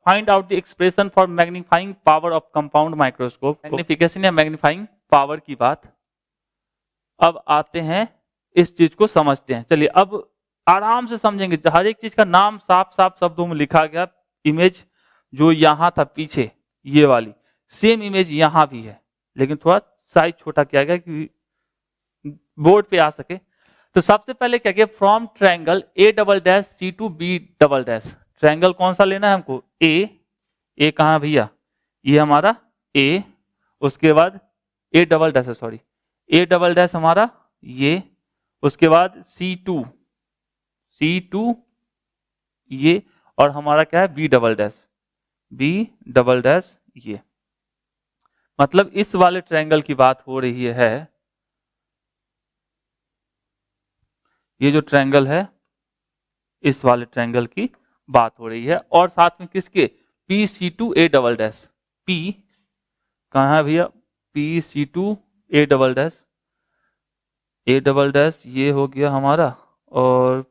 Find out the expression for magnifying power of compound microscope. Magnification या magnifying power की बात। अब आते हैं इस चीज को समझते हैं। चलिए अब आराम से समझेंगे, हर एक चीज का नाम साफ साफ शब्दों में लिखा गया। इमेज जो यहां था पीछे, ये वाली सेम इमेज यहां भी है, लेकिन थोड़ा साइज छोटा किया गया कि बोर्ड पे आ सके। तो सबसे पहले क्या किया, from triangle A double dash C to B double dash. Triangle कौन सा लेना है हमको, ए कहां भैया, ये हमारा ए, उसके बाद ए डबल डैश, सॉरी ए डबल डैश हमारा ये, उसके बाद C2 ये, और हमारा क्या है बी डबल डैश ये। मतलब इस वाले ट्रायंगल की बात हो रही है, ये जो ट्रायंगल है इस वाले ट्रायंगल की बात हो रही है। और साथ में किसके, PC2 A double dash, P कहां है भैया, PC2 A डबल डैश ये हो गया हमारा, और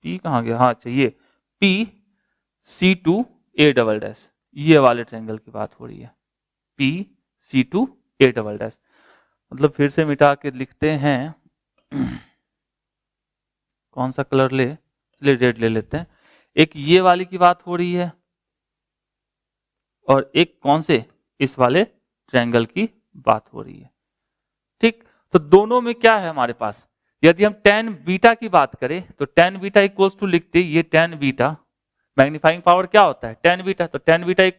P कहां गया, हाँ अच्छा ये PC2 A डबल डैश, ये वाले ट्रायंगल की बात हो रही है, PC2 A डबल डैश। मतलब फिर से मिटा के लिखते हैं, कौन सा कलर ले, चलिए रेड ले लेते हैं। एक ये वाली की बात हो रही है, और एक कौन से, इस वाले ट्रायंगल की बात हो रही है। ठीक, तो दोनों में क्या है हमारे पास, यदि हम tan बीटा की बात करें तो tan बीटा इक्वल्स टू लिखते, ये tan बीटा, मैग्नीफाइंग पावर क्या होता है tan बीटा, तो tan beta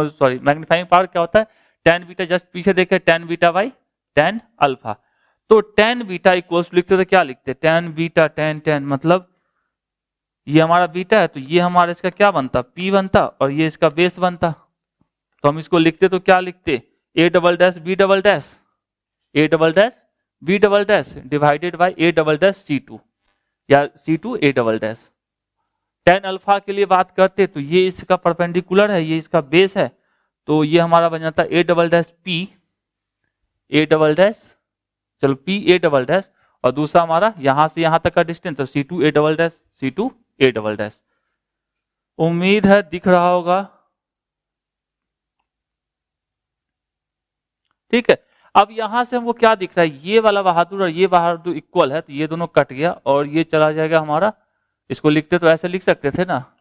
sorry magnifying power क्या होता है tan बीटा, जस्ट पीछे देखे tan beta by tan alpha. तो tan बीटा इक्वल्स लिखते तो क्या लिखते, tan बीटा tan मतलब ये हमारा बीटा है, तो ये हमारा इसका क्या बनता, P बनता, और ये इसका बेस बनता। तो हम इसको लिखते तो क्या लिखते, A double dash B double dash, A double dash B double dash divided by A double dash C2 या C2 A double dash. tan alpha के लिए बात करते तो ये इसका परपेंडिकुलर है, ये इसका बेस है, तो ये हमारा बन जाता A double dash P A double dash, चलो P A डबल डैश, और दूसरा हमारा यहां से यहां तक का डिस्टेंस, तो C2 A double dash, C2 A double dash. उम्मीद है दिख रहा होगा, ठीक है। अब यहां से हमको क्या दिख रहा है, ये वाला बहादुर और ये बहादुर इक्वल है, तो ये दोनों कट गया और ये चला जाएगा हमारा, इसको लिखते तो ऐसे लिख सकते थे ना,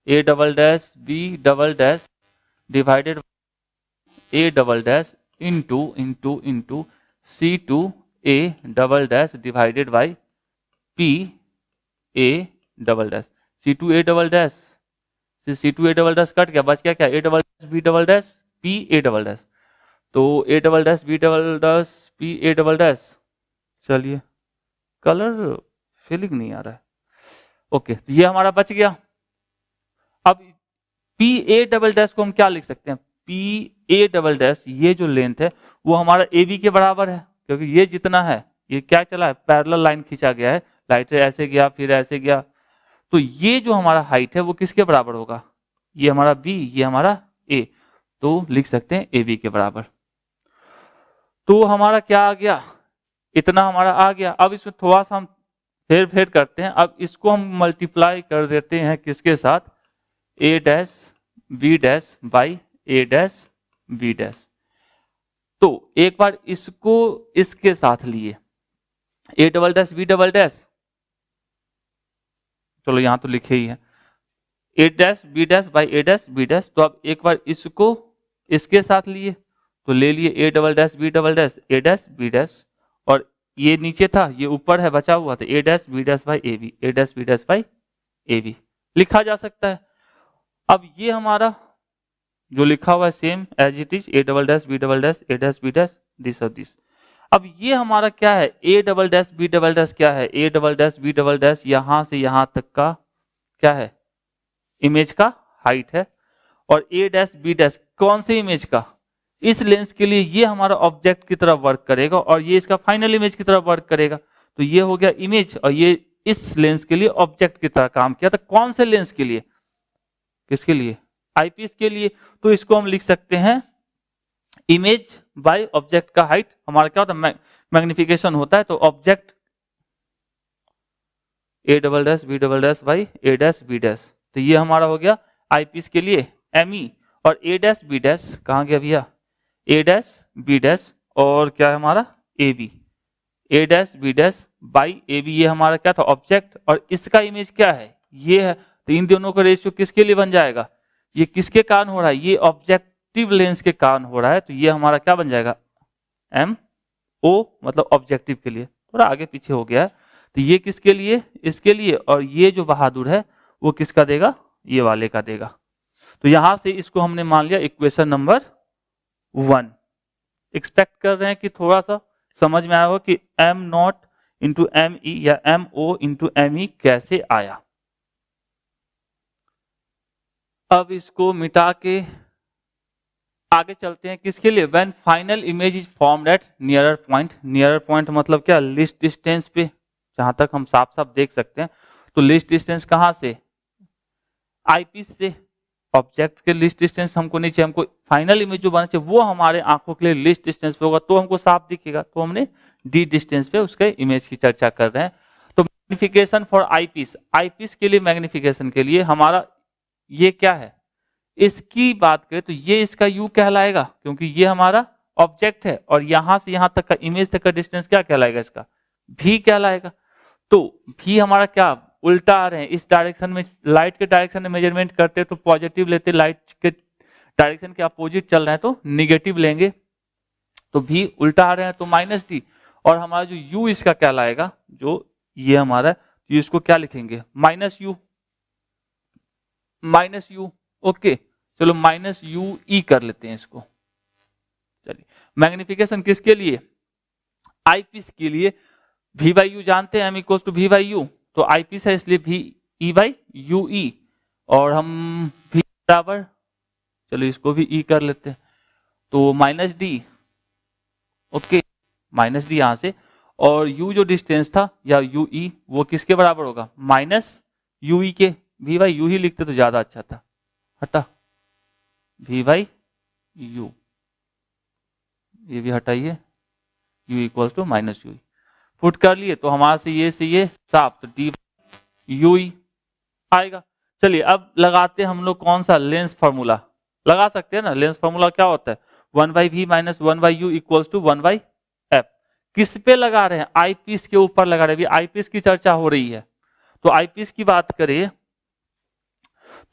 A double dash B double dash divided A double dash into C2 A double dash divided by P A double dash, C2 A double dash, C2 A double dash cut गया, बच गया क्या, A double dash B double dash P A double dash, तो A double dash B double dash P A double dash. चलिए colour feeling नहीं आ रहा है, okay, तो ये हमारा बच गया। अब P A डबल डैश को हम क्या लिख सकते हैं, P A डबल डैश, ये जो लेंथ है वो हमारा AB के बराबर है, क्योंकि ये जितना है ये क्या चला है, पैरेलल लाइन खींचा गया है, लाइट ऐसे गया फिर ऐसे गया, तो ये जो हमारा हाइट है वो किसके बराबर होगा, ये हमारा B, ये हमारा A, तो लिख सकते हैं AB के बराबर। तो हमारा क्या आ गया, इतना हमारा आ गया। अब इसमें थोड़ा सा हम फेर फेर करते हैं, अब इसको हम मल्टीप्लाई कर देते हैं किसके साथ, A dash B dash by A dash B dash. तो एक बार इसको इसके साथ लिए A double dash B double dash, चलो यहां तो लिखे ही है, A dash B dash by A dash B dash. तो अब एक बार इसको इसके साथ लिए तो ले लिए A double dash B double dash A dash B dash, और ये नीचे था ये ऊपर है बचा हुआ, तो A dash B dash by AB, A dash B dash by AB लिखा जा सकता है। अब ये हमारा जो लिखा हुआ है same as it is, A double dash B double dash A dash B dash this और दिस। अब ये हमारा क्या है, A double dash B double dash क्या है, A double dash B double dash यहां से यहां तक का क्या है, इमेज का हाइट है, और A डैश B डैश कौन से इमेज का, इस लेंस के लिए ये हमारा ऑब्जेक्ट की तरफ वर्क करेगा, और ये इसका फाइनल इमेज की तरफ वर्क करेगा। तो ये हो गया इमेज, और ये इस लेंस के लिए ऑब्जेक्ट की तरह काम किया। तो कौन से लेंस के लिए, किसके लिए, आईपीस के लिए। तो इसको हम लिख सकते हैं इमेज बाय ऑब्जेक्ट का हाइट, हमारा क्या होता है मैग्निफिकेशन होता है, तो object A double dash B double dash by A dash B dash. तो ये हमारा हो गया आई पीस के लिए एमई, और ए डैश बी डैश कहाँ गया भैया, ए डैश बी डैश और क्या है हमारा A B, A dash B dash by A B, ये हमारा क्या था ऑब्जेक्ट, और इसका इमेज क्या है ये है। तो इन दोनों का रेशियो किसके लिए बन जाएगा, ये किसके कारण हो रहा है, ये ऑब्जेक्टिव लेंस के कारण हो रहा है, तो ये हमारा क्या बन जाएगा एम ओ, मतलब ऑब्जेक्टिव के लिए, थोड़ा आगे पीछे हो गया है। तो ये किसके लिए, इसके लिए, और ये जो बहादुर है वो किसका देगा, ये वाले का देगा। तो यहां से इसको हमने मान लिया इक्वेशन नंबर 1। एक्सपेक्ट कर रहे हैं कि थोड़ा सा समझ में आया हो कि M not into M E या M O into M E कैसे आया। अब इसको मिटा के आगे चलते हैं किसके लिए, when final image is formed at nearer point. Nearer point मतलब क्या, लीस्ट डिस्टेंस पे, जहां तक हम साफ साफ देख सकते हैं। तो लीस्ट डिस्टेंस कहां से, आईपीस से। ऑब्जेक्ट के लीस्ट डिस्टेंस हमको नहीं चाहिए, हमको फाइनल इमेज जो बना चाहिए वो हमारे आंखों के लिए लीस्ट डिस्टेंस पे होगा तो हमको साफ दिखेगा। तो हमने डी डिस्टेंस पे उसके इमेज की चर्चा कर रहे हैं। तो मैग्निफिकेशन फॉर आईपीस, आईपीस के लिए मैग्निफिकेशन के लिए हमारा ये क्या है, इसकी बात करें तो ये इसका U कहलाएगा क्योंकि ये हमारा ऑब्जेक्ट है, और यहां से यहां तक का इमेज तक का डिस्टेंस क्या कहलाएगा, इसका V कहलाएगा। तो V हमारा क्या, उल्टा आ रहे हैं, इस डायरेक्शन में, लाइट के डायरेक्शन में मेजरमेंट करते तो पॉजिटिव लेते, लाइट के डायरेक्शन के अपोजिट चल रहे हैं तो निगेटिव लेंगे। तो V उल्टा आ रहे हैं तो -D, और हमारा जो U इसका कहलाएगा, जो ये हमारा, इसको क्या लिखेंगे -U, ओके चलो -UE कर लेते हैं इसको। चलिए मैग्निफिकेशन किसके लिए, आईपीस के लिए। V/U जानते हैं, M = V/U, तो आईपीस है इसलिए VE/UE, और हम V बराबर, चलो इसको भी E कर लेते हैं, तो -D, ओके -D यहां से, और U जो डिस्टेंस था या UE वो किसके बराबर होगा, -UE के। V/U ही लिखते तो ज्यादा अच्छा था, हटा V/U, ये भी हटाइए, U = -UE, फुट कर लिए तो हमारे से ये साफ, तो D/UE आएगा। चलिए अब लगाते हैं हम लोग कौन सा, लेंस फार्मूला लगा सकते हैं ना। लेंस फार्मूला क्या होता है, 1/V - 1/U = 1/F। किस पे लगा रहे हैं, आईपीस के ऊपर लगा रहे हैं, आईपीस की चर्चा हो रही है। तो आईपीस की बात करें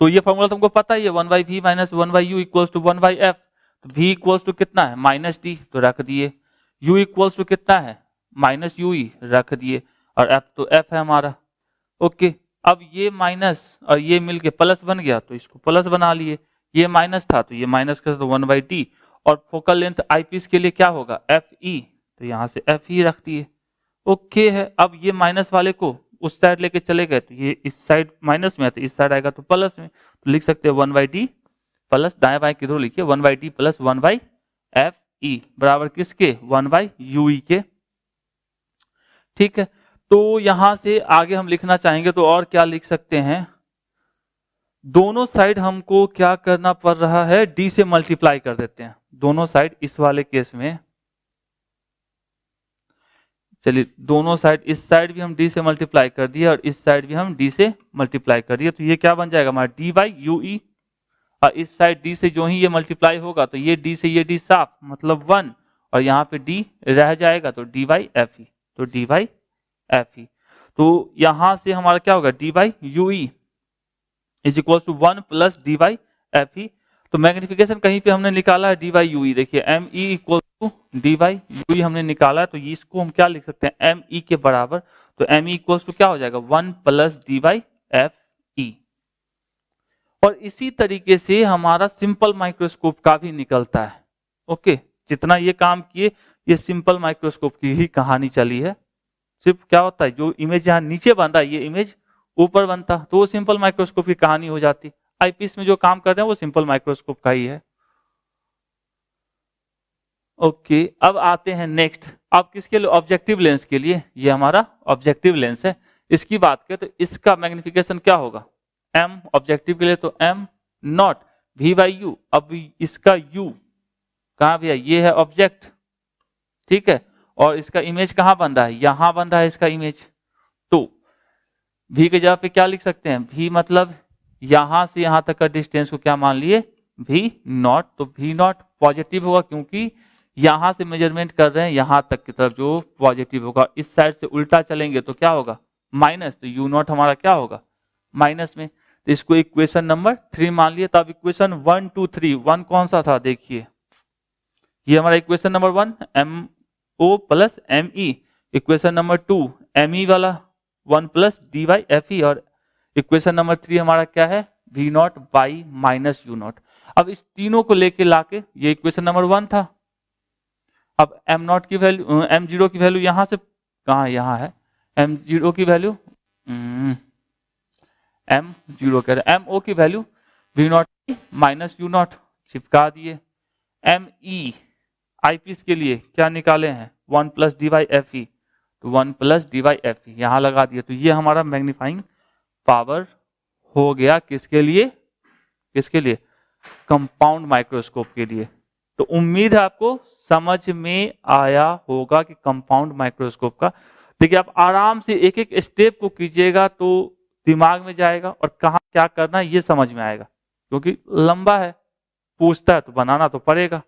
तो ये फॉर्मूला तुमको पता ही है, 1/V - 1/U = 1/F। तो V = कितना है, -D, तो रख दिए। U = कितना है, -UE, रख दिए, और F तो F है हमारा, ओके। अब ये माइनस और ये मिलके प्लस बन गया तो इसको प्लस बना लिए, ये माइनस था तो ये माइनस कर तो 1/D, और फोकल लेंथ आईपीस के लिए क्या होगा, FE, तो यहां से FE रख दिए, ओके है। अब ये माइनस वाले को उस साइड लेके चले गए तो ये इस साइड माइनस में है तो इस साइड आएगा तो प्लस में, तो लिख सकते हैं 1/D प्लस, दाएं बाएं किधर लिखिए, 1/D प्लस 1/FE बराबर किसके, 1/UE के, ठीक है। तो यहां से आगे हम लिखना चाहेंगे तो और क्या लिख सकते हैं, दोनों साइड हमको क्या करना पड़ रहा है, D से मल्टीप्लाई कर देते हैं दोनों साइड। इस वाले केस में चलिए दोनों साइड, इस साइड भी हम D से मल्टीप्लाई कर दिए और इस साइड भी हम D से मल्टीप्लाई कर दिए, तो ये क्या बन जाएगा हमारा D/UE, और इस साइड D से जो ही ये मल्टीप्लाई होगा तो ये D से ये D साफ, मतलब 1, और यहाँ पे D रह जाएगा तो D/FE, तो D/FE। तो यहां से हमारा क्या होगा, D/UE = 1 + D/FE। तो मैग्निफिकेशन कहीं पे हमने निकाला है D/UE, देखिए ME = D/UE हमने निकाला है, तो इसको हम क्या लिख सकते हैं, ME के बराबर, तो ME = क्या हो जाएगा, 1 + D/FE। और इसी तरीके से हमारा सिंपल माइक्रोस्कोप का भी निकलता है, ओके। जितना ये काम किए, ये सिंपल माइक्रोस्कोप की ही कहानी चली है। सिर्फ क्या होता है, जो इमेज यहाँ नीचे बन रहा है ये इमेज ऊपर बनता, तो वो सिंपल माइक्रोस्कोप की कहानी हो जाती। आईपीस में जो काम कर रहे हैं वो सिंपल माइक्रोस्कोप का ही है, ओके। अब आते हैं नेक्स्ट, अब किसके लिए, ऑब्जेक्टिव लेंस के लिए। ये हमारा ऑब्जेक्टिव लेंस है, इसकी बात करें तो इसका मैग्निफिकेशन क्या होगा, M ऑब्जेक्टिव के लिए तो M0 V/U। अब इसका U कहां भैया, ये है ऑब्जेक्ट, ठीक है, और इसका इमेज कहां बन रहा है, यहां बन रहा है इसका इमेज। तो V के जगह पे क्या लिख सकते हैं, V मतलब यहां से यहां तक का डिस्टेंस को क्या मान लिए, V नॉट। तो V नॉट पॉजिटिव होगा क्योंकि यहां से मेजरमेंट कर रहे हैं यहां तक की तरफ, जो पॉजिटिव होगा। इस साइड से उल्टा चलेंगे तो क्या होगा, माइनस। तो U नॉट हमारा क्या होगा, माइनस में। तो इसको इक्वेशन नंबर 3 मान लिए। तो अब इक्वेशन 1 2 3, 1 कौन सा था, देखिए ये हमारा equation number 1 MO plus ME। Equation number 2 ME वाला 1 प्लस DYFE। और इक्वेशन नंबर 3 हमारा क्या है, V not by minus U not. अब इस तीनों को लेके लाके, ये इक्वेशन नंबर 1 था। अब M नॉट की वैल्यू, M0 की वैल्यू यहां से कहा, यहां है M0 की वैल्यू, M0 कह रहे, MO की value V not minus U not चिपका दिए। ME आईपीस के लिए क्या निकाले हैं, 1 प्लस DYFE। तो 1 प्लस DYFE यहां लगा दिए। तो ये हमारा मैग्नीफाइंग पावर हो गया किसके लिए, किसके लिए, कंपाउंड माइक्रोस्कोप के लिए। तो उम्मीद है आपको समझ में आया होगा कि कंपाउंड माइक्रोस्कोप का। देखिए आप आराम से एक एक स्टेप को कीजिएगा तो दिमाग में जाएगा और कहाँ क्या करना है ये समझ में आएगा, क्योंकि लंबा है, पूछता है तो बनाना तो पड़ेगा।